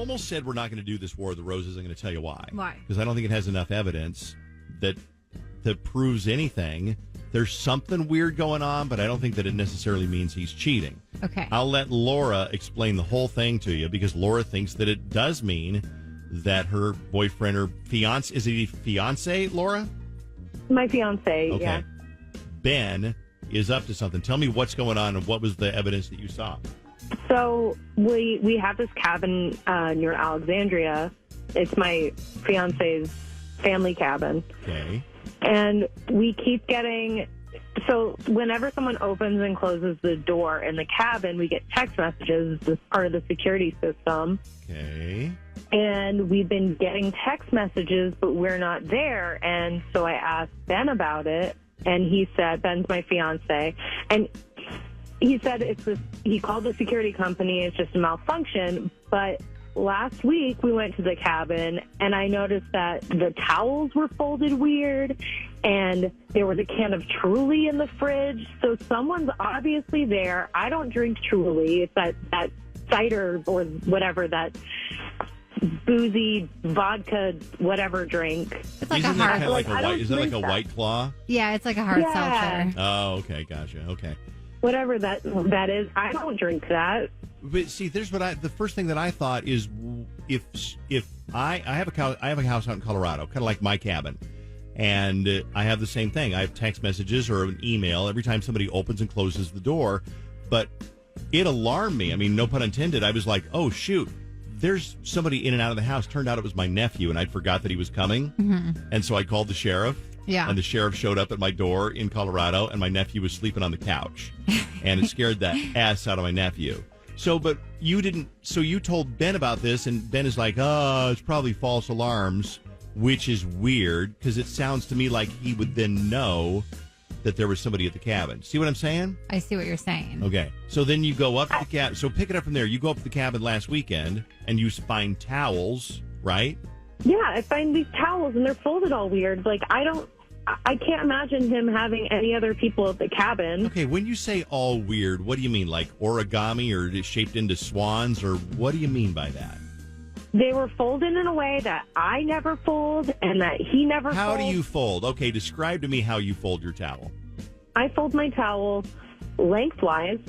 almost said we're not going to do this War of the Roses. I'm going to tell you why. Why? Because I don't think it has enough evidence that proves anything. There's something weird going on, but I don't think that it necessarily means he's cheating. Okay. I'll let Laura explain the whole thing to you because Laura thinks that it does mean that her boyfriend or fiance, is he fiance, Laura? My fiance, okay. yeah. Ben is up to something. Tell me what's going on and what was the evidence that you saw? So we have this cabin near Alexandria. It's my fiance's family cabin. Okay. And we keep getting, so whenever someone opens and closes the door in the cabin, we get text messages as part of the security system. Okay. And we've been getting text messages, but we're not there. And so I asked Ben about it, and he said, Ben's my fiance, and he said he called the security company, it's just a malfunction, but last week, we went to the cabin, and I noticed that the towels were folded weird, and there was a can of Truly in the fridge. So someone's obviously there. I don't drink Truly. It's that cider or whatever, that boozy vodka whatever drink. It's like Isn't a that hard. kind of like a white? Is that like a that. White Claw? Yeah, it's like a hard seltzer. Oh, okay, gotcha. Okay. Whatever that is, I don't drink that. But see, there's the first thing that I thought is if I have a house out in Colorado, kind of like my cabin, and I have the same thing. I have text messages or an email every time somebody opens and closes the door, but it alarmed me. I mean, no pun intended. I was like, oh shoot, there's somebody in and out of the house. Turned out it was my nephew, and I'd forgot that he was coming, and so I called the sheriff. Yeah. And the sheriff showed up at my door in Colorado, and my nephew was sleeping on the couch, and it scared the ass out of my nephew. So, but you didn't. So you told Ben about this, and Ben is like, "Oh, it's probably false alarms," which is weird because it sounds to me like he would then know that there was somebody at the cabin. See what I'm saying? I see what you're saying. Okay. So then you go up to the cabin. So pick it up from there. You go up to the cabin last weekend, and you find towels, right? Yeah, I find these towels, and they're folded all weird. Like, I can't imagine him having any other people at the cabin. Okay, when you say all weird, what do you mean? Like origami or shaped into swans, or what do you mean by that? They were folded in a way that I never fold and that he never folds. How do you fold? Okay, describe to me how you fold your towel. I fold my towel lengthwise,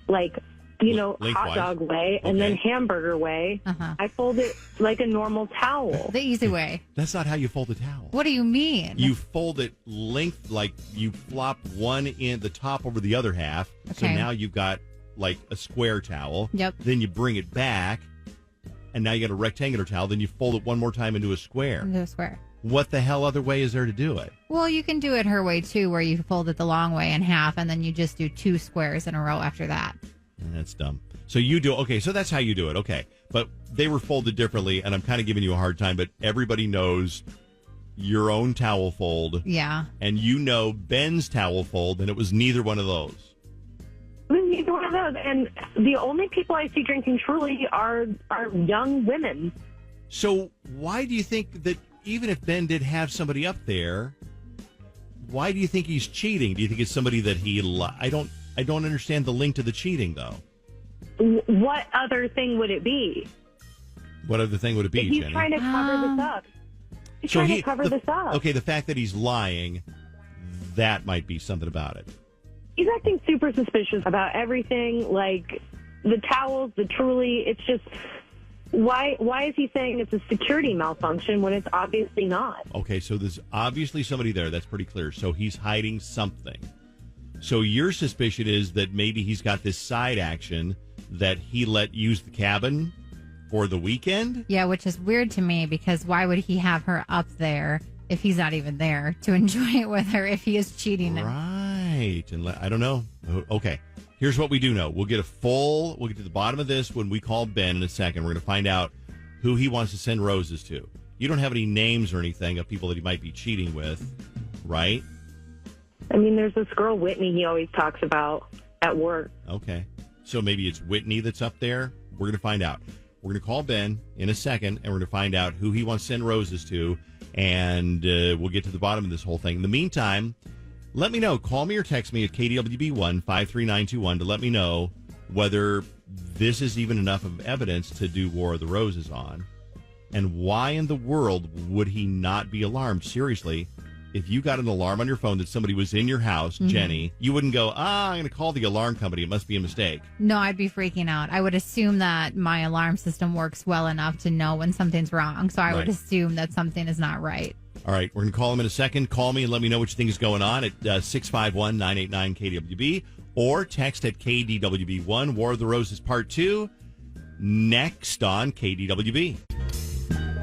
like, Lengthwise. hot dog way, and then hamburger way. I fold it like a normal towel. The easy way. That's not how you fold a towel. What do you mean? You fold it length, like you flop one in the top over the other half. So Okay. now you've got like a square towel. Yep. Then you bring it back, and now you got a rectangular towel. Then you fold it one more time into a square. Into a square. What the hell other way is there to do it? Well, you can do it her way too, where you fold it the long way in half, and then you just do two squares in a row after that. That's dumb. So you do, okay, so that's how you do it, okay. But they were folded differently, and I'm kind of giving you a hard time, but everybody knows your own towel fold. Yeah. And you know Ben's towel fold, and it was neither one of those. Neither one of those. And the only people I see drinking Truly are young women. So why do you think that even if Ben did have somebody up there, why do you think he's cheating? Do you think it's somebody that I don't understand the link to the cheating, though. What other thing would it be? What other thing would it be, He's Jenny? trying to cover this up. He's trying to cover this up. Okay, the fact that he's lying, that might be something about it. He's acting super suspicious about everything, like the towels, the Truly. It's just, why is he saying it's a security malfunction when it's obviously not? Okay, so there's obviously somebody there. That's pretty clear. So he's hiding something. So your suspicion is that maybe he's got this side action that he let use the cabin for the weekend? Yeah, which is weird to me because why would he have her up there if he's not even there to enjoy it with her if he is cheating? Right. And I don't know. Okay. Here's what we do know. We'll get to the bottom of this when we call Ben in a second. We're going to find out who he wants to send roses to. You don't have any names or anything of people that he might be cheating with, right? I mean, there's this girl, Whitney, he always talks about at work. Okay. So maybe it's Whitney that's up there. We're going to find out. We're going to call Ben in a second, and we're going to find out who he wants to send roses to, and we'll get to the bottom of this whole thing. In the meantime, let me know. Call me or text me at KDWB1 53921 to let me know whether this is even enough of evidence to do War of the Roses on. And why in the world would he not be alarmed? Seriously, if you got an alarm on your phone that somebody was in your house, Jenny, you wouldn't go, I'm going to call the alarm company. It must be a mistake. No, I'd be freaking out. I would assume that my alarm system works well enough to know when something's wrong. So I would assume that something is not right. All right, we're going to call him in a second. Call me and let me know what you think is going on at 651-989-KWB or text at KDWB1. War of the Roses Part 2, next on KDWB.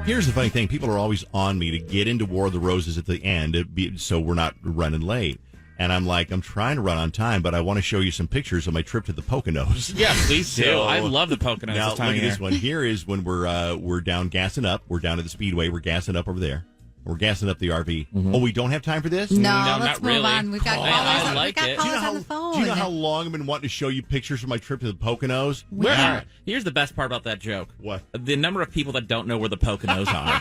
Here's the funny thing. People are always on me to get into War of the Roses at the end so we're not running late. And I'm like, I'm trying to run on time, but I want to show you some pictures of my trip to the Poconos. Yeah, please do. I love the Poconos. Now, this time look of at year. this one. Here is when we're down gassing up. We're down at the Speedway. We're gassing up over there. We're gassing up the RV. Oh, we don't have time for this? No, No, let's not move really. on. We've got callers, I like we've it. got callers on the phone. Do you know how long I've been wanting to show you pictures from my trip to the Poconos? Here's the best part about that joke. What? The number of people that don't know where the Poconos are.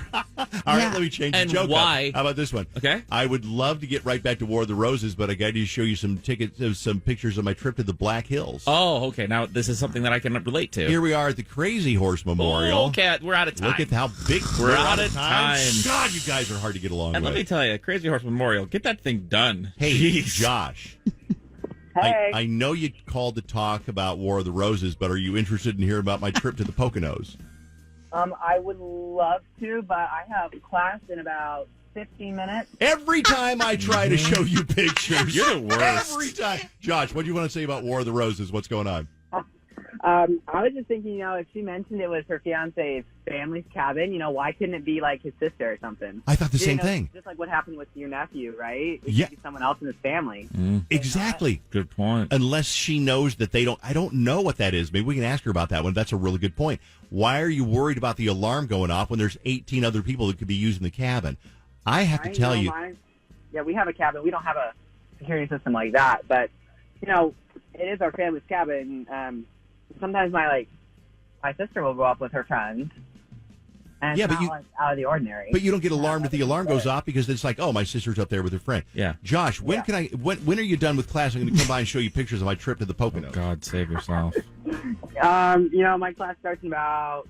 All right, let me change And the joke. why? How about this one? Okay. I would love to get right back to War of the Roses, but I got to show you some pictures of my trip to the Black Hills. Oh, okay. Now, this is something that I can relate to. Here we are at the Crazy Horse Memorial. Oh, okay, we're out of time. Look at how big We're out of time. God, you guys are hard to get along And with. let me tell you, Crazy Horse Memorial, get that thing done. Hey, Jeez. Josh. Hey. I know you called to talk about War of the Roses, but are you interested in hearing about my trip to the Poconos? I would love to, but I have class in about 15 minutes. Every time I try to show you pictures, You're the worst. Every time. Josh, what do you want to say about War of the Roses? What's going on? I was just thinking, if she mentioned it was her fiance's family's cabin, why couldn't it be like his sister or something? I thought the same thing. Just like what happened with your nephew, right? It Yeah. could be someone else in his family. Exactly. Good point. Unless she knows that they don't. I don't know what that is. Maybe we can ask her about that one. That's a really good point. Why are you worried about the alarm going off when there's 18 other people that could be using the cabin? I have to tell you. Yeah, we have a cabin. We don't have a security system like that, but it is our family's cabin. Sometimes my sister will go up with her friends, and Yeah, it's but not out of the ordinary. But you don't get alarmed if the alarm goes off because it's like, oh, my sister's up there with her friend. Yeah. Josh, when are you done with class? I'm going to come by and show you pictures of my trip to the Poconos. God, save yourself. My class starts in about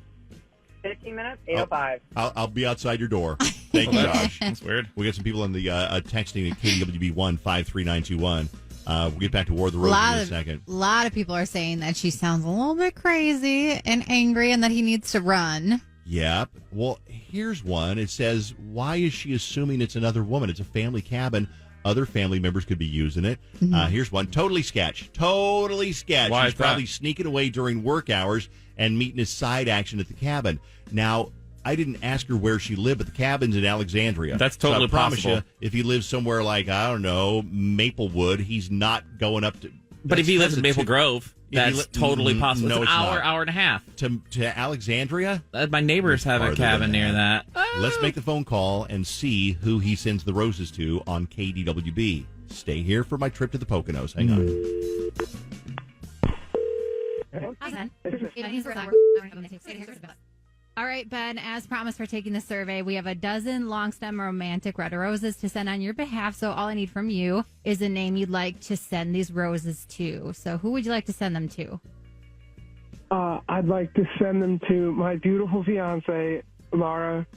15 minutes, 8:05. I'll be outside your door. Thank you, Josh. That's weird. We got some people on the texting at KWB1 53921. We'll get back to War of the Roses in a second. A lot of people are saying that she sounds a little bit crazy and angry and that he needs to run. Yep. Well, here's one. It says, why is she assuming it's another woman? It's a family cabin. Other family members could be using it. Here's one. Totally sketch. Totally sketch. Why He's is that? probably sneaking away during work hours and meeting his side action at the cabin. Now, I didn't ask her where she lived, but the cabin's in Alexandria. That's totally so I promise possible. you, if he lives somewhere like, I don't know, Maplewood, he's not going up to... But if he lives in that's a Maple Grove, that's totally possible. No, it's an it's hour, not. hour and a half. To Alexandria? My neighbors have a Farther cabin than near that. Let's make the phone call and see who he sends the roses to on KDWB. Stay here for my trip to the Poconos. Hang on. All right, Ben, as promised, we're taking the survey. We have a dozen long stem romantic red roses to send on your behalf. So all I need from you is a name you'd like to send these roses to. So who would you like to send them to? I'd like to send them to my beautiful fiance, Laura.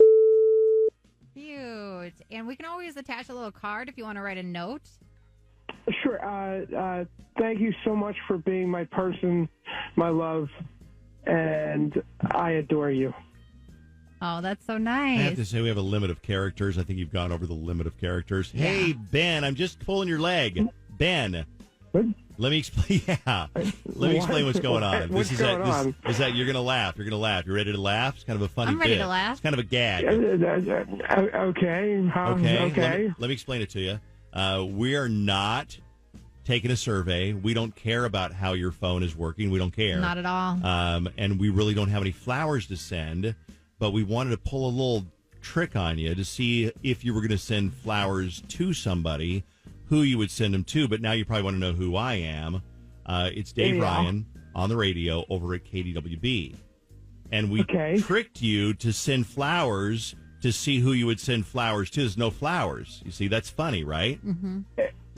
Cute. And we can always attach a little card if you want to write a note. Sure. Thank you so much for being my person, my love, and I adore you. Oh, that's so I have to nice. say, we have a limit of characters. I think you've gone over the limit of characters. Hey, Ben, I'm just pulling your leg. Ben, What? let me explain. Yeah. Let me explain what's going on. What's going on? Is that you're going to laugh. You're going to laugh. You ready to laugh? It's kind of a funny I'm ready bit. to laugh. It's kind of a gag. Okay. Okay. Let me explain it to you. We are not taking a survey. We don't care about how your phone is working. We don't care. Not at all. And we really don't have any flowers to send, but we wanted to pull a little trick on you to see if you were going to send flowers to somebody, who you would send them to. But now you probably want to know who I am. It's Dave Ryan on the radio over at KDWB. And we tricked you to send flowers to see who you would send flowers to. There's no flowers. You see, that's funny, right? Mm-hmm.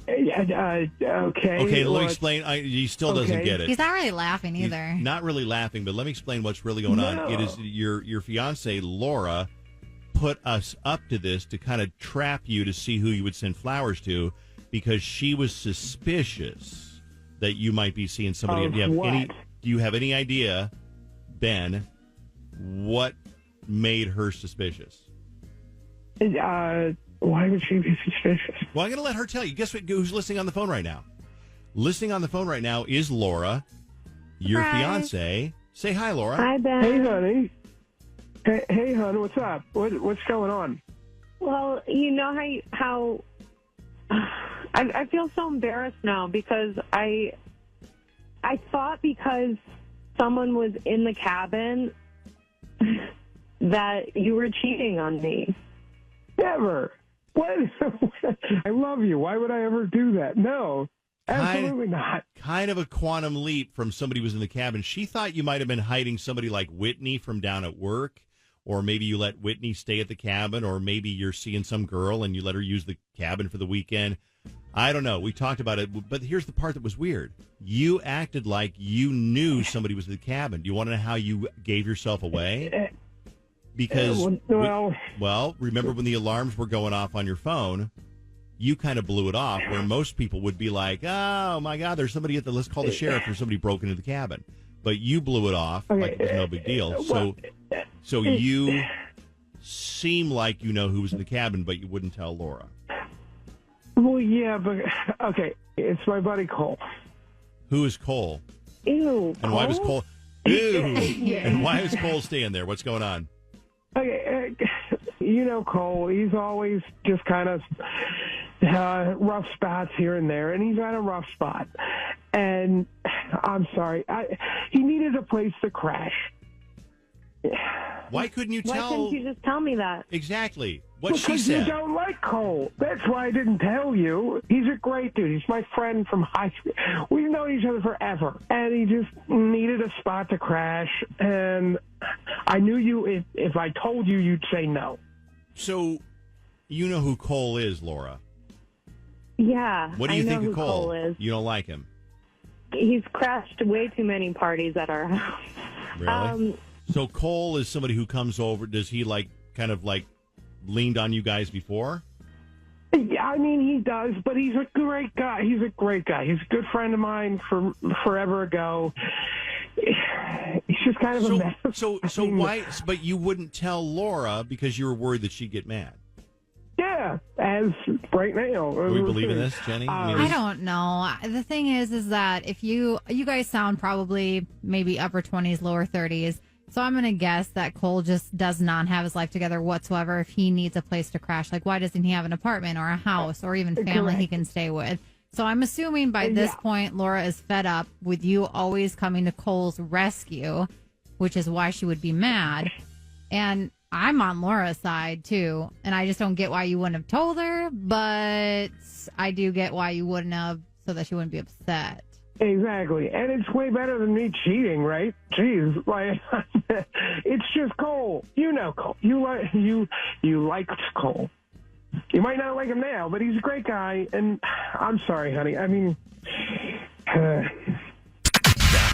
Okay. Okay, let me Look, explain. He still doesn't get it. He's not really laughing He's either. not really laughing, but let me explain what's really going on. It is your fiance Laura put us up to this to kind of trap you to see who you would send flowers to, because she was suspicious that you might be seeing somebody. Of Do what? you have any idea, Ben, what made her suspicious? Why would she be suspicious? Well, I'm going to let her tell you. Guess what? Who's listening on the phone right now? Listening on the phone right now is Laura, your fiance. Say hi, Laura. Hi, Ben. Hey, honey. Hey, hon, what's up? What's going on? Well, you know how I feel so embarrassed now because I thought because someone was in the cabin that you were cheating on me. Never. What? I love you. Why would I ever do that? No, absolutely not. Kind of a quantum leap from somebody who was in the cabin. She thought you might have been hiding somebody like Whitney from down at work, or maybe you let Whitney stay at the cabin, or maybe you're seeing some girl and you let her use the cabin for the weekend. I don't know. We talked about it, but here's the part that was weird. You acted like you knew somebody was in the cabin. Do you want to know how you gave yourself away? Because, remember when the alarms were going off on your phone, you kind of blew it off, where most people would be like, oh, my God, there's somebody let's call the sheriff, there's somebody broken into the cabin. But you blew it off like it was no big deal. So you seem like you know who was in the cabin, but you wouldn't tell Laura. Well, yeah, but, okay, it's my buddy Cole. Who is Cole? Ew. And why was Cole? Ew. And why is Cole staying there? What's going on? Okay, you know Cole, he's always just kind of rough spots here and there, and he's at a rough spot. And I'm sorry, he needed a place to crash. Why couldn't you tell? Why couldn't you just tell me that? Exactly. What she Because said. you don't like Cole. That's why I didn't tell you. He's a great dude. He's my friend from high school. We've known each other forever. And he just needed a spot to crash. And I knew you, if I told you, you'd say no. So, you know who Cole is, Laura. Yeah. What do you I know think who of Cole? Cole is. You don't like him? He's crashed way too many parties at our house. Really? So Cole is somebody who comes over. Does he kind of leaned on you guys before? Yeah, I mean, he does, but he's a great guy. He's a great guy. He's a good friend of mine from forever ago. He's just kind of a mess. So why? But you wouldn't tell Laura because you were worried that she'd get mad. Yeah, as right now. Do we believe in this, Jenny? I don't know. The thing is that if you guys sound probably maybe upper 20s, lower 30s. So I'm going to guess that Cole just does not have his life together whatsoever if he needs a place to crash. Like, why doesn't he have an apartment or a house or even family he can stay with? So I'm assuming by this point, Laura is fed up with you always coming to Cole's rescue, which is why she would be mad. And I'm on Laura's side, too. And I just don't get why you wouldn't have told her, but I do get why you wouldn't have, so that she wouldn't be upset. Exactly, and it's way better than me cheating, right? Jeez, it's just Cole. You know Cole. You liked Cole. You might not like him now, but he's a great guy. And I'm sorry, honey. I mean, that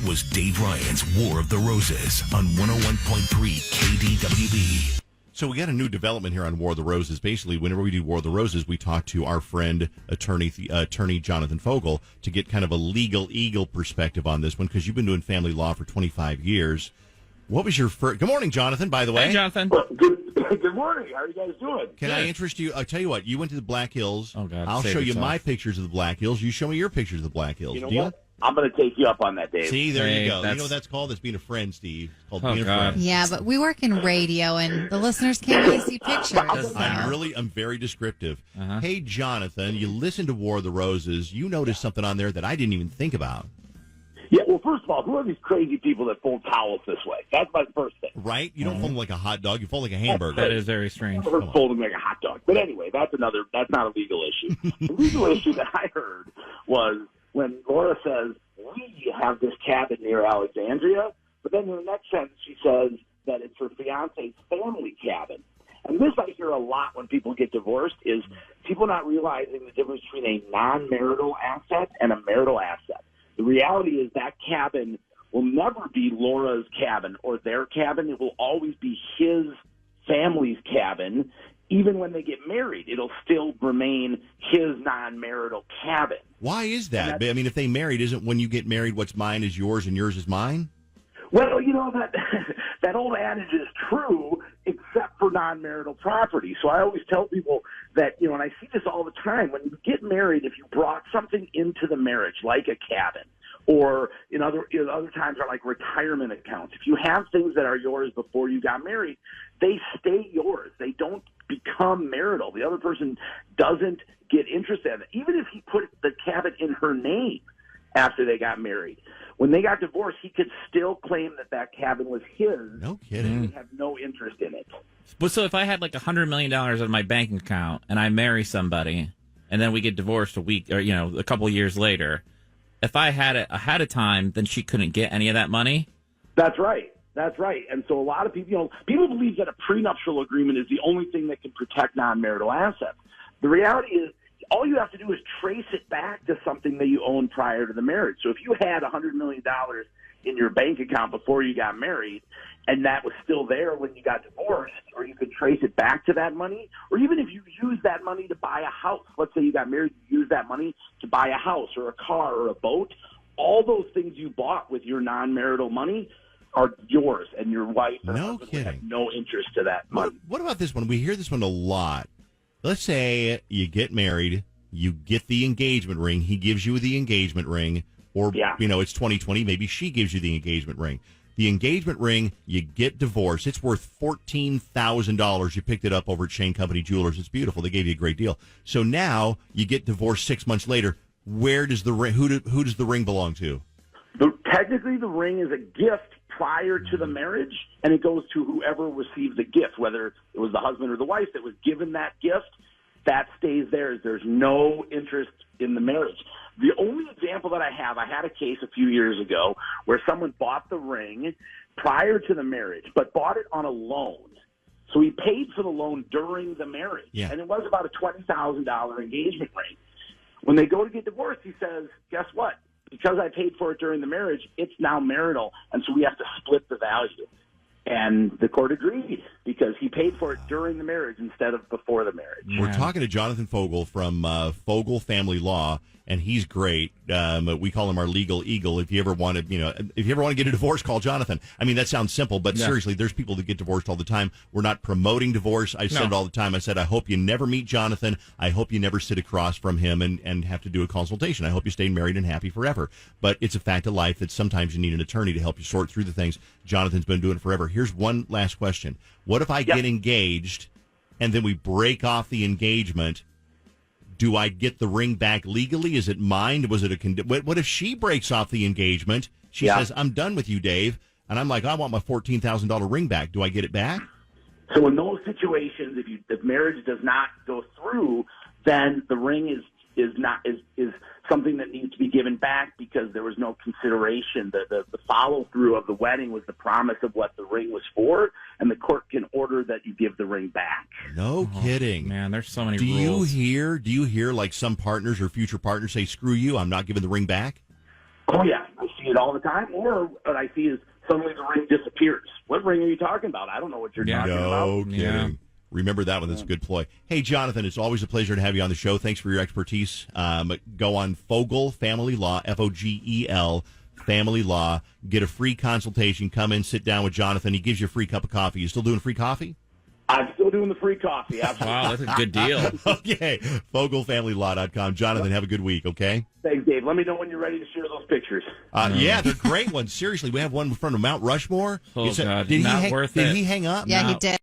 was Dave Ryan's War of the Roses on 101.3 KDWB. So we got a new development here on War of the Roses. Basically, whenever we do War of the Roses, we talk to our friend, attorney Jonathan Fogel, to get kind of a legal eagle perspective on this one, because you've been doing family law for 25 years. What was your first... Good morning, Jonathan, by the way. Hey, Jonathan. Good morning. How are you guys doing? Can I interest you? I'll tell you what. You went to the Black Hills. Oh, God. I'll Save show you yourself. my pictures of the Black Hills. You show me your pictures of the Black Hills. You know Deal? what? I'm going to take you up on that, Dave. See, there you go. You that's- know what that's called? That's being a friend, Steve. It's called Oh, being a God. friend. Yeah, but we work in radio, and the listeners can't really see pictures. I'm very descriptive. Uh-huh. Hey, Jonathan, you listened to War of the Roses. You noticed something on there that I didn't even think about. Yeah, well, first of all, who are these crazy people that fold towels this way? That's my first thing. Right? You don't fold them like a hot dog. You fold like a hamburger. That is very strange. I've heard folding like a hot dog. But anyway, that's not a legal issue. The legal issue that I heard was when Laura says, we have this cabin near Alexandria, but then in the next sentence she says that it's her fiance's family cabin. And this I hear a lot when people get divorced, is people not realizing the difference between a non-marital asset and a marital asset. The reality is that cabin will never be Laura's cabin or their cabin. It will always be his family's cabin. Even when they get married, it'll still remain his non-marital cabin. Why is that? I mean, if they married, isn't when you get married, what's mine is yours and yours is mine? Well, that old adage is true, except for non-marital property. So I always tell people that, and I see this all the time, when you get married, if you brought something into the marriage, like a cabin, or in other times are like retirement accounts. If you have things that are yours before you got married, they stay yours. They don't become marital. The other person doesn't get interested in it. Even if he put the cabin in her name after they got married, when they got divorced, he could still claim that cabin was his. No kidding. He have no interest in it. But so if I had like $100 million in my bank account and I marry somebody and then we get divorced a week or, a couple of years later, if I had it ahead of time, then she couldn't get any of that money? That's right. That's right. And so a lot of people, people believe that a prenuptial agreement is the only thing that can protect non-marital assets. The reality is, all you have to do is trace it back to something that you owned prior to the marriage. So if you had $100 million in your bank account before you got married, and that was still there when you got divorced, or you could trace it back to that money, or even if you use that money to buy a house, let's say you got married, you use that money to buy a house or a car or a boat, all those things you bought with your non-marital money are yours, and your wife or husband would have no interest to that money. What about this one? We hear this one a lot. Let's say you get married, you get the engagement ring, he gives you the engagement ring, or, it's 2020, maybe she gives you the engagement ring. The engagement ring, you get divorced. It's worth $14,000. You picked it up over at Shane Company Jewelers. It's beautiful. They gave you a great deal. So now you get divorced 6 months later. Where does the ring? Who does the ring belong to? Technically, the ring is a gift prior to the marriage, and it goes to whoever received the gift, whether it was the husband or the wife that was given that gift. That stays there. There's no interest in the marriage. The only example that I had a case a few years ago where someone bought the ring prior to the marriage, but bought it on a loan. So he paid for the loan during the marriage, and it was about a $20,000 engagement ring. When they go to get divorced, he says, guess what? Because I paid for it during the marriage, it's now marital, and so we have to split the value. And the court agreed because he paid for it during the marriage instead of before the marriage. We're talking to Jonathan Fogel from Fogel Family Law, and he's great. We call him our legal eagle. If you ever want to, get a divorce, call Jonathan. I mean, that sounds simple, but seriously, there's people that get divorced all the time. We're not promoting divorce. I said it all the time. I said, I hope you never meet Jonathan. I hope you never sit across from him and have to do a consultation. I hope you stay married and happy forever. But it's a fact of life that sometimes you need an attorney to help you sort through the things. Jonathan's been doing it forever. Here's one last question. What if I get engaged and then we break off the engagement? Do I get the ring back legally? Is it mine? Was it what if she breaks off the engagement? She says, I'm done with you, Dave. And I'm like, I want my $14,000 ring back. Do I get it back? So in those situations, if marriage does not go through, then the ring is something that needs to be given back because there was no consideration. The follow through of the wedding was the promise of what the ring was for, and the court can order that you give the ring back. No kidding, man. There's so many rules. Do you hear like some partners or future partners say, "Screw you, I'm not giving the ring back"? Oh yeah, I see it all the time. Or what I see is suddenly the ring disappears. What ring are you talking about? I don't know what you're talking about. No kidding. Yeah. Remember that one. That's a good ploy. Hey, Jonathan, it's always a pleasure to have you on the show. Thanks for your expertise. Go on Fogel Family Law, Fogel Family Law. Get a free consultation. Come in, sit down with Jonathan. He gives you a free cup of coffee. You still doing free coffee? I'm still doing the free coffee. Absolutely. Wow, that's a good deal. Okay, FogelFamilyLaw.com. Jonathan, have a good week, okay? Thanks, Dave. Let me know when you're ready to share those pictures. Yeah, they're great ones. Seriously, we have one in front of Mount Rushmore. Oh, God. Did Not worth it. Did he hang up? Yeah, he did.